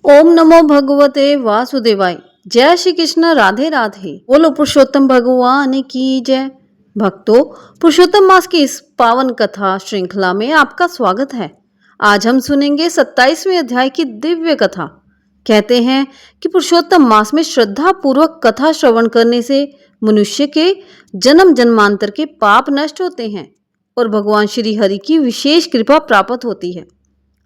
ओम नमो भगवते वासुदेवाय। जय श्री कृष्ण। राधे राधे। बोलो पुरुषोत्तम भगवान की जय। भक्तों, पुरुषोत्तम मास की इस पावन कथा श्रृंखला में आपका स्वागत है। आज हम सुनेंगे 27वें अध्याय की दिव्य कथा। कहते हैं कि पुरुषोत्तम मास में श्रद्धा पूर्वक कथा श्रवण करने से मनुष्य के जन्म जन्मांतर के पाप नष्ट होते हैं और भगवान श्री हरि की विशेष कृपा प्राप्त होती है।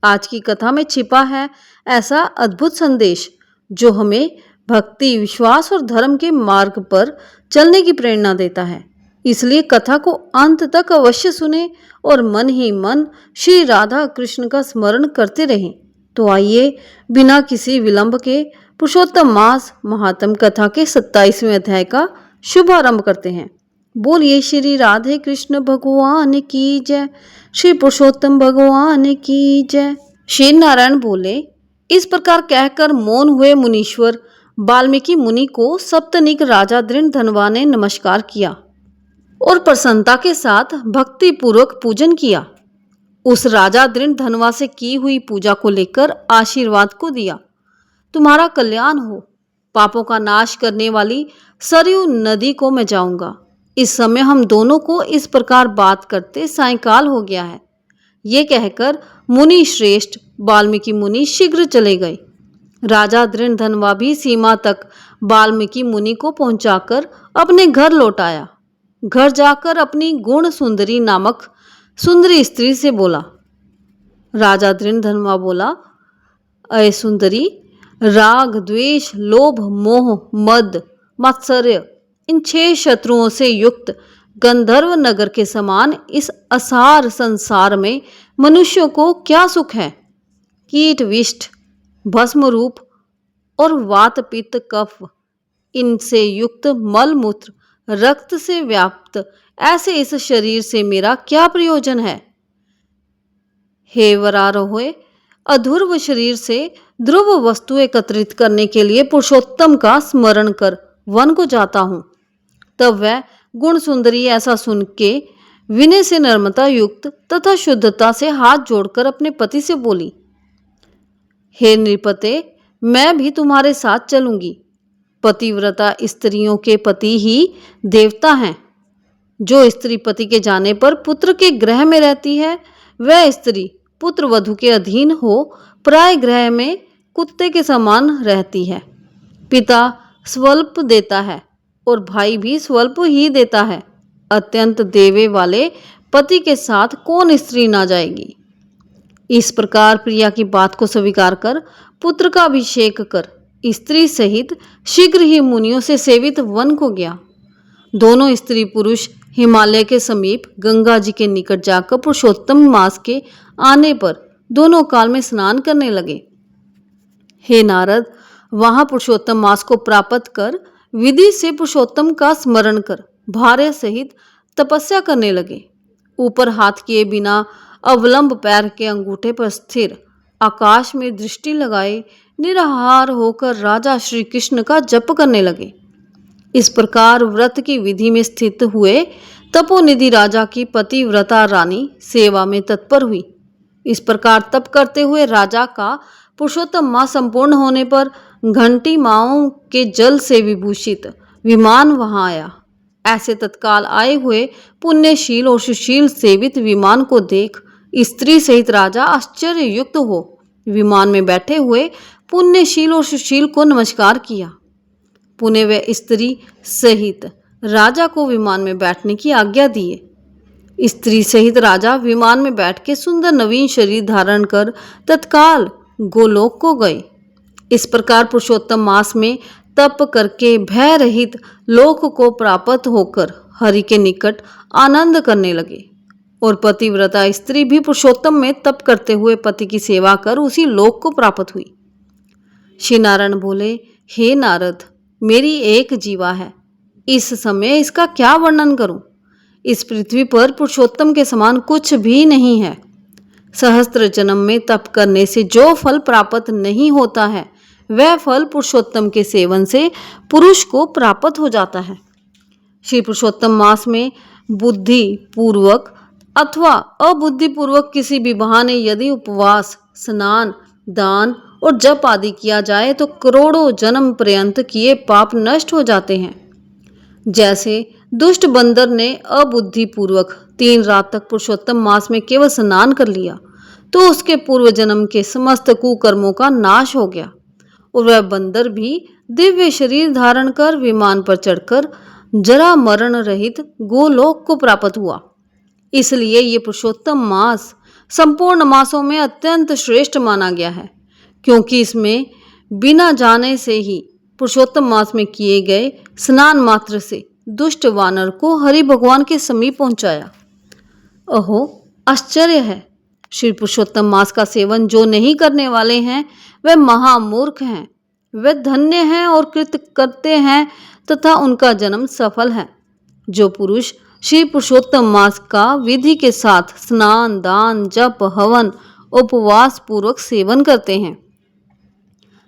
आज की कथा में छिपा है ऐसा अद्भुत संदेश जो हमें भक्ति, विश्वास और धर्म के मार्ग पर चलने की प्रेरणा देता है। इसलिए कथा को अंत तक अवश्य सुने और मन ही मन श्री राधा कृष्ण का स्मरण करते रहें। तो आइए बिना किसी विलंब के पुरुषोत्तम मास महात्म कथा के 27वें अध्याय का शुभारंभ करते हैं। बोलिए श्री राधे कृष्ण भगवान की जय। श्री पुरुषोत्तम भगवान की जय। श्री नारायण बोले, इस प्रकार कहकर मौन हुए मुनीश्वर वाल्मीकि मुनि को सप्तनिक राजा दृढ़धनवा ने नमस्कार किया और प्रसन्नता के साथ भक्ति पूर्वक पूजन किया। उस राजा दृढ़धनवा से की हुई पूजा को लेकर आशीर्वाद को दिया, तुम्हारा कल्याण हो। पापों का नाश करने वाली सरयू नदी को मैं जाऊंगा। इस समय हम दोनों को इस प्रकार बात करते सायंकाल हो गया है। ये कहकर मुनि श्रेष्ठ वाल्मीकि मुनि शीघ्र चले गए। राजा दृढ़धनवा भी सीमा तक वाल्मीकि मुनि को पहुंचाकर अपने घर लौट आया। घर जाकर अपनी गुण सुंदरी नामक सुंदरी स्त्री से बोला। राजा दृढ़धनवा बोला, अय सुंदरी, राग, द्वेष, लोभ, मोह, मद, मात्सर्य इन 6 शत्रुओं से युक्त गंधर्व नगर के समान इस असार संसार में मनुष्यों को क्या सुख है। कीट विष्ठ, भस्म रूप और वात पित्त कफ इनसे युक्त मल मूत्र रक्त से व्याप्त ऐसे इस शरीर से मेरा क्या प्रयोजन है। हे वरारोहे, अध्रुव शरीर से ध्रुव वस्तु एकत्रित करने के लिए पुरुषोत्तम का स्मरण कर वन को जाता हूं। तब वह गुण सुंदरी ऐसा सुन के विनय से नम्रता युक्त तथा शुद्धता से हाथ जोड़कर अपने पति से बोली, हे नृपते, मैं भी तुम्हारे साथ चलूंगी। पतिव्रता स्त्रियों के पति ही देवता हैं। जो स्त्री पति के जाने पर पुत्र के गृह में रहती है, वह स्त्री पुत्र वधु के अधीन हो प्राय गृह में कुत्ते के समान रहती है। पिता स्वल्प देता है और भाई भी स्वल्प ही देता है। अत्यंत देवे वाले पति के साथ कौन स्त्री ना जाएगी। इस प्रकार प्रिया की बात को स्वीकार कर पुत्र का अभिषेक कर स्त्री सहित शीघ्र ही मुनियों से सेवित वन को गया। दोनों स्त्री पुरुष हिमालय के समीप गंगा जी के निकट जाकर पुरुषोत्तम मास के आने पर दोनों काल में स्नान करने लगे। हे नारद, वहां पुरुषोत्तम मास को प्राप्त कर विधि से पुरुषोत्तम का स्मरण कर भार्य सहित तपस्या करने लगे। ऊपर हाथ किए बिना अवलंब पैर के अंगूठे पर स्थिर आकाश में दृष्टि लगाए निराहार होकर राजा श्री कृष्ण का जप करने लगे। इस प्रकार व्रत की विधि में स्थित हुए तपोनिधि राजा की पतिव्रता रानी सेवा में तत्पर हुई। इस प्रकार तप करते हुए राजा का पुरुषोत्तम मास संपूर्ण होने पर घंटी माओं के जल से विभूषित विमान वहां आया। ऐसे तत्काल आए हुए पुण्यशील और सुशील सेवित विमान को देख स्त्री सहित राजा आश्चर्य युक्त हो विमान में बैठे हुए पुण्यशील और सुशील को नमस्कार किया। पुण्य व स्त्री सहित राजा को विमान में बैठने की आज्ञा दिए। स्त्री सहित राजा विमान में बैठ के सुंदर नवीन शरीर धारण कर तत्काल गोलोक को गए। इस प्रकार पुरुषोत्तम मास में तप करके भय रहित लोक को प्राप्त होकर हरि के निकट आनंद करने लगे। और पतिव्रता स्त्री भी पुरुषोत्तम में तप करते हुए पति की सेवा कर उसी लोक को प्राप्त हुई। श्री नारायण बोले, हे नारद, मेरी एक जीवा है, इस समय इसका क्या वर्णन करूं। इस पृथ्वी पर पुरुषोत्तम के समान कुछ भी नहीं है। सहस्त्र जन्म में तप करने से जो फल प्राप्त नहीं होता है, वह फल पुरुषोत्तम के सेवन से पुरुष को प्राप्त हो जाता है। श्री पुरुषोत्तम मास में बुद्धि पूर्वक अथवा अबुद्धि पूर्वक किसी भी बहाने यदि उपवास, स्नान, दान और जप आदि किया जाए तो करोड़ों जन्म पर्यंत किए पाप नष्ट हो जाते हैं। जैसे दुष्ट बंदर ने अबुद्धि पूर्वक 3 रात तक पुरुषोत्तम मास में केवल स्नान कर लिया तो उसके पूर्व जन्म के समस्त कुकर्मों का नाश हो गया और वह बंदर भी दिव्य शरीर धारण कर विमान पर चढ़कर जरा मरण रहित गोलोक को प्राप्त हुआ। इसलिए ये पुरुषोत्तम मास संपूर्ण मासों में अत्यंत श्रेष्ठ माना गया है, क्योंकि इसमें बिना जाने से ही पुरुषोत्तम मास में किए गए स्नान मात्र से दुष्ट वानर को हरि भगवान के समीप पहुंचाया। अहो, आश्चर्य है! श्री पुरुषोत्तम मास का सेवन जो नहीं करने वाले हैं वह महामूर्ख हैं। वे धन्य हैं और कृत करते हैं तथा उनका जन्म सफल है। जो पुरुष श्री पुरुषोत्तम मास का विधि के साथ स्नान, दान, जप, हवन, उपवास पूर्वक सेवन करते हैं।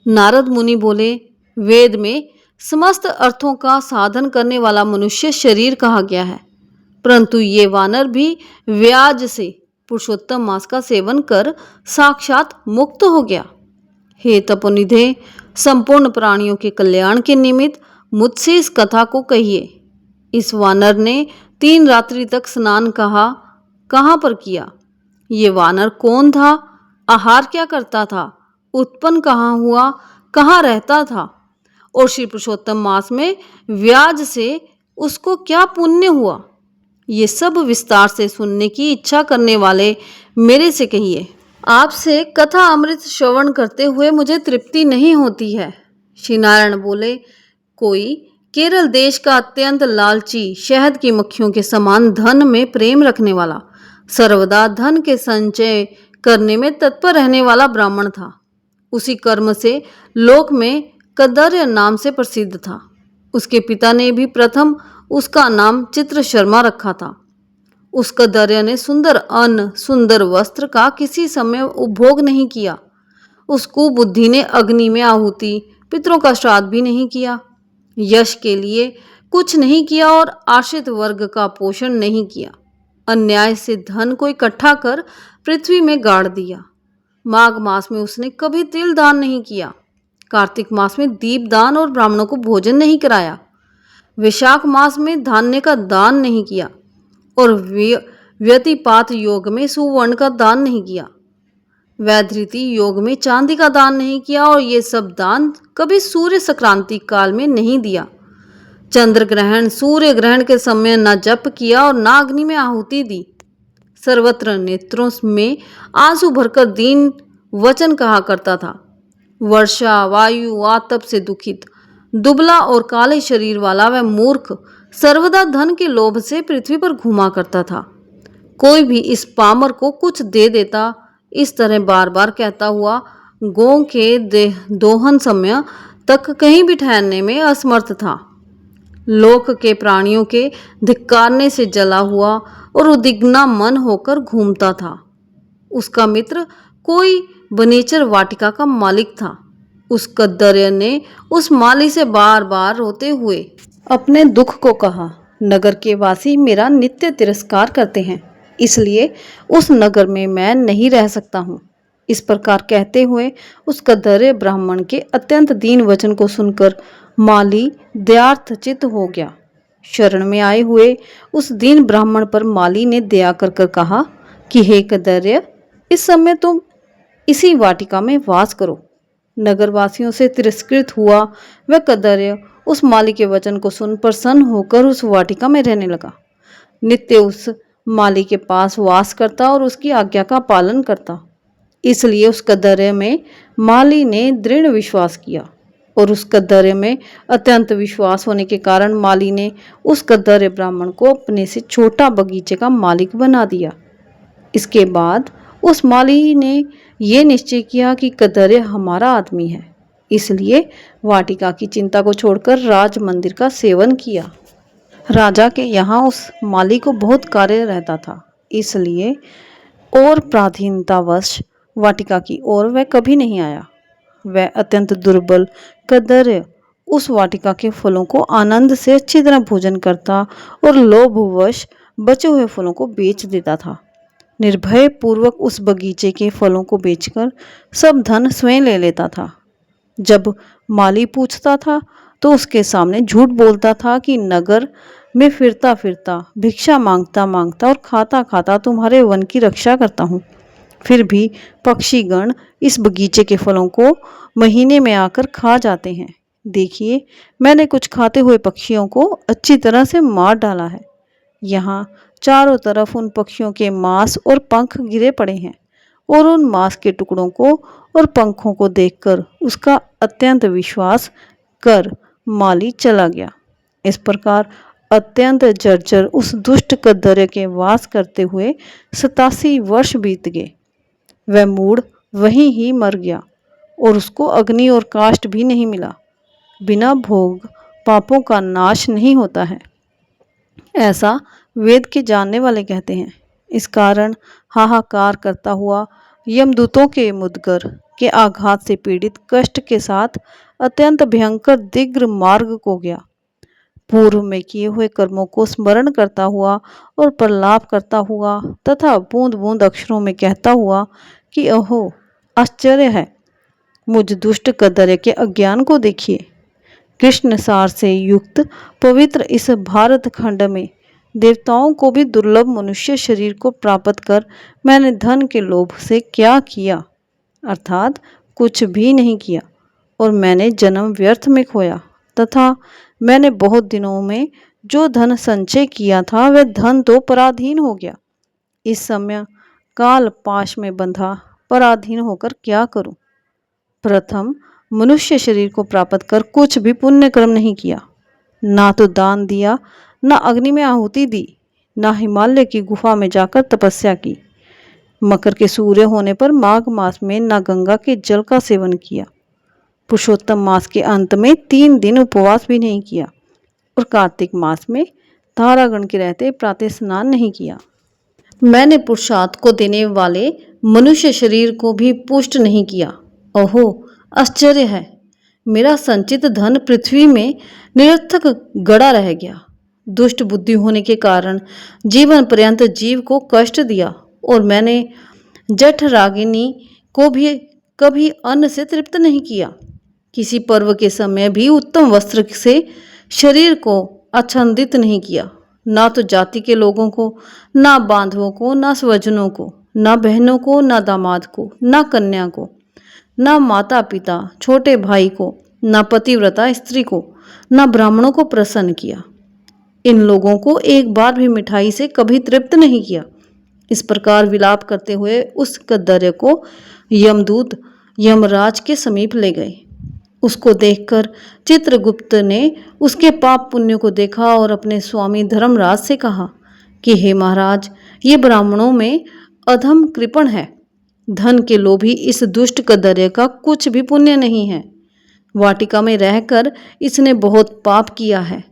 नारद मुनि बोले, वेद में समस्त अर्थों का साधन करने वाला मनुष्य शरीर कहा गया है, परंतु ये वानर भी व्याज से पुरुषोत्तम मास का सेवन कर साक्षात मुक्त हो गया। हे तपोनिधे, संपूर्ण प्राणियों के कल्याण के निमित्त मुझसे इस कथा को कहिए। इस वानर ने 3 रात्रि तक स्नान कहाँ पर किया? ये वानर कौन था? आहार क्या करता था? उत्पन्न कहाँ हुआ? कहाँ रहता था? और श्री पुरुषोत्तम मास में व्याज से उसको क्या पुण्य हुआ? ये सब विस्तार से सुनने की इच्छा करने वाले मेरे से कहिए। आपसे कथा अमृत श्रवण करते हुए मुझे तृप्ति नहीं होती है। श्री नारायण बोले, कोई केरल देश का अत्यंत लालची, शहद की मक्खियों के समान धन में प्रेम रखने वाला, सर्वदा धन के संचय करने में तत्पर रहने वाला ब्राह्मण था। उसी कर्म से लोक में कदर्य नाम से प्रसिद्ध था। उसके पिता ने भी प्रथम उसका नाम चित्र शर्मा रखा था। उस कदर्य ने सुंदर अन्न, सुंदर वस्त्र का किसी समय उपभोग नहीं किया। उस कुबुद्धि ने अग्नि में आहुति, पितरों का श्राद्ध भी नहीं किया, यश के लिए कुछ नहीं किया और आश्रित वर्ग का पोषण नहीं किया। अन्याय से धन को इकट्ठा कर पृथ्वी में गाड़ दिया। माघ मास में उसने कभी तिल दान नहीं किया। कार्तिक मास में दीप दान और ब्राह्मणों को भोजन नहीं कराया। वैशाख मास में धान्य का दान नहीं किया और व्यतिपात योग में सुवर्ण का दान नहीं किया। वैधृति योग में चांदी का दान नहीं किया और ये सब दान कभी सूर्य संक्रांति काल में नहीं दिया। चंद्र ग्रहण, सूर्य ग्रहण के समय न जप किया और न अग्नि में आहुति दी। सर्वत्र नेत्रों में आंसू भरकर दीन वचन कहा करता था। वर्षा, वायु, आतप से दुखित, दुबला और काले शरीर वाला वह मूर्ख सर्वदा धन के लोभ से पृथ्वी पर घूमा करता था। कोई भी इस पामर को कुछ दे देता, इस तरह बार बार कहता हुआ गौ के दोहन समय तक कहीं भी ठहरने में असमर्थ था। लोक के प्राणियों के धिक्कारने से जला हुआ और उद्विग्ना मन होकर घूमता था। उसका मित्र कोई बनेचर वाटिका का मालिक था। उस कद्दर्य ने उस माली से बार बार रोते हुए अपने दुख को कहा, नगर के वासी मेरा नित्य तिरस्कार करते हैं, इसलिए उस नगर में मैं नहीं रह सकता हूँ। इस प्रकार कहते हुए उस कद्दर्य ब्राह्मण के अत्यंत दीन वचन को सुनकर माली दयार्थचित हो गया। शरण में आए हुए उस दीन ब्राह्मण पर माली ने दया कर कहा कि हे कद्दर्य, इस समय तुम इसी वाटिका में वास करो। नगरवासियों से तिरस्कृत हुआ वह कद्दर्य उस माली के वचन को सुन प्रसन्न होकर उस वाटिका में रहने लगा। नित्य उस माली के पास वास करता और उसकी आज्ञा का पालन करता। इसलिए उस कद्दर्य में माली ने दृढ़ विश्वास किया और उस कद्दर्य में अत्यंत विश्वास होने के कारण माली ने उस कद्दर्य ब्राह्मण को अपने से छोटा बगीचे का मालिक बना दिया। इसके बाद उस माली ने यह निश्चय किया कि कद्दर्य हमारा आदमी है, इसलिए वाटिका की चिंता को छोड़कर राज मंदिर का सेवन किया। राजा के यहाँ उस माली को बहुत कार्य रहता था, इसलिए और प्राधीनतावश वाटिका की ओर वह कभी नहीं आया। वह अत्यंत दुर्बल कद्दर्य उस वाटिका के फलों को आनंद से अच्छी तरह भोजन करता और लोभवश बचे हुए फलों को बेच देता था। निर्भय पूर्वक उस बगीचे के फलों को बेचकर सब धन स्वयं ले लेता था। जब माली पूछता था तो उसके सामने झूठ बोलता था कि नगर में फिरता फिरता, भिक्षा मांगता मांगता और खाता खाता तुम्हारे वन की रक्षा करता हूँ। फिर भी पक्षीगण इस बगीचे के फलों को महीने में आकर खा जाते हैं। देखिए, मैंने कुछ खाते हुए पक्षियों को अच्छी तरह से मार डाला है। यहाँ चारों तरफ उन पक्षियों के मांस और पंख गिरे पड़े हैं और उन मांस के टुकड़ों को और पंखों को देखकर उसका अत्यंत विश्वास कर माली चला गया। इस प्रकार अत्यंत जर्जर उस दुष्ट कद्दर्य के वास करते हुए 87 वर्ष बीत गए। वह मूढ़ वहीं ही मर गया और उसको अग्नि और काष्ठ भी नहीं मिला। बिना भोग पापों का नाश नहीं होता है, ऐसा वेद के जानने वाले कहते हैं। इस कारण हाहाकार करता हुआ यमदूतों के मुदगर के आघात से पीड़ित कष्ट के साथ अत्यंत भयंकर दिग्र मार्ग को गया। पूर्व में किए हुए कर्मों को स्मरण करता हुआ और प्रलाप करता हुआ तथा बूंद बूंद अक्षरों में कहता हुआ कि अहो आश्चर्य है, मुझ दुष्ट कद्दर्य के अज्ञान को देखिए। कृष्ण सार से युक्त पवित्र इस भारत खंड में देवताओं को भी दुर्लभ मनुष्य शरीर को प्राप्त कर मैंने धन के लोभ से क्या किया, अर्थात कुछ भी नहीं किया, और मैंने जन्म व्यर्थ में खोया तथा मैंने बहुत दिनों में जो धन संचय किया था वह धन तो पराधीन हो गया। इस समय काल पाश में बंधा पराधीन होकर क्या करूं? प्रथम मनुष्य शरीर को प्राप्त कर कुछ भी पुण्य कर्म नहीं किया, ना तो दान दिया, ना अग्नि में आहुति दी, ना हिमालय की गुफा में जाकर तपस्या की। मकर के सूर्य होने पर माघ मास में ना गंगा के जल का सेवन किया। पुरुषोत्तम मास के अंत में 3 दिन उपवास भी नहीं किया और कार्तिक मास में तारागण के रहते प्रातः स्नान नहीं किया। मैंने पुरुषार्थ को देने वाले मनुष्य शरीर को भी पुष्ट नहीं किया। ओहो आश्चर्य है, मेरा संचित धन पृथ्वी में निरर्थक गड़ा रह गया। दुष्ट बुद्धि होने के कारण जीवन पर्यंत जीव को कष्ट दिया और मैंने जठरागिनी को भी कभी अन्न से तृप्त नहीं किया। किसी पर्व के समय भी उत्तम वस्त्र से शरीर को आच्छादित नहीं किया, ना तो जाति के लोगों को, ना बांधवों को, ना स्वजनों को, ना बहनों को, ना दामाद को, ना कन्या को, ना माता पिता छोटे भाई को, ना पतिव्रता स्त्री को, ना ब्राह्मणों को प्रसन्न किया। इन लोगों को एक बार भी मिठाई से कभी तृप्त नहीं किया। इस प्रकार विलाप करते हुए उस कद्दर्य को यमदूत यमराज के समीप ले गए। उसको देखकर चित्रगुप्त ने उसके पाप पुण्य को देखा और अपने स्वामी धर्मराज से कहा कि हे महाराज, ये ब्राह्मणों में अधम कृपण है। धन के लोभी इस दुष्ट कद्दर्य का कुछ भी पुण्य नहीं है। वाटिका में रहकर इसने बहुत पाप किया है।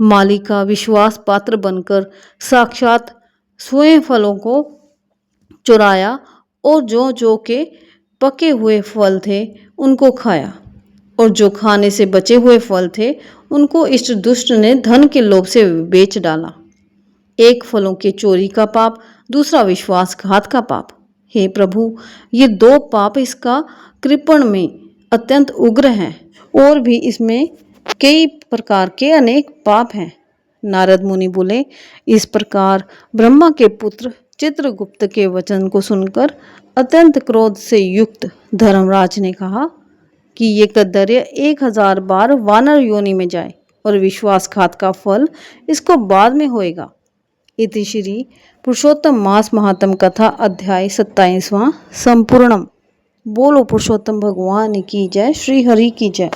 माली का विश्वास पात्र बनकर साक्षात स्वयं फलों को चुराया और जो जो के पके हुए फल थे उनको खाया, और जो खाने से बचे हुए फल थे उनको इष्ट दुष्ट ने धन के लोभ से बेच डाला। एक फलों के चोरी का पाप, दूसरा विश्वासघात का पाप। हे प्रभु, ये 2 पाप इसका कृपण में अत्यंत उग्र हैं और भी इसमें कई प्रकार के अनेक पाप हैं। नारद मुनि बोले, इस प्रकार ब्रह्मा के पुत्र चित्रगुप्त के वचन को सुनकर अत्यंत क्रोध से युक्त धर्मराज ने कहा कि ये कद्दर्य 1000 बार वानर योनि में जाए और विश्वासघात का फल इसको बाद में होएगा। इति श्री पुरुषोत्तम मास महात्म कथा अध्याय 27वां संपूर्णम। बोलो पुरुषोत्तम भगवान की जय। श्री हरि की जय।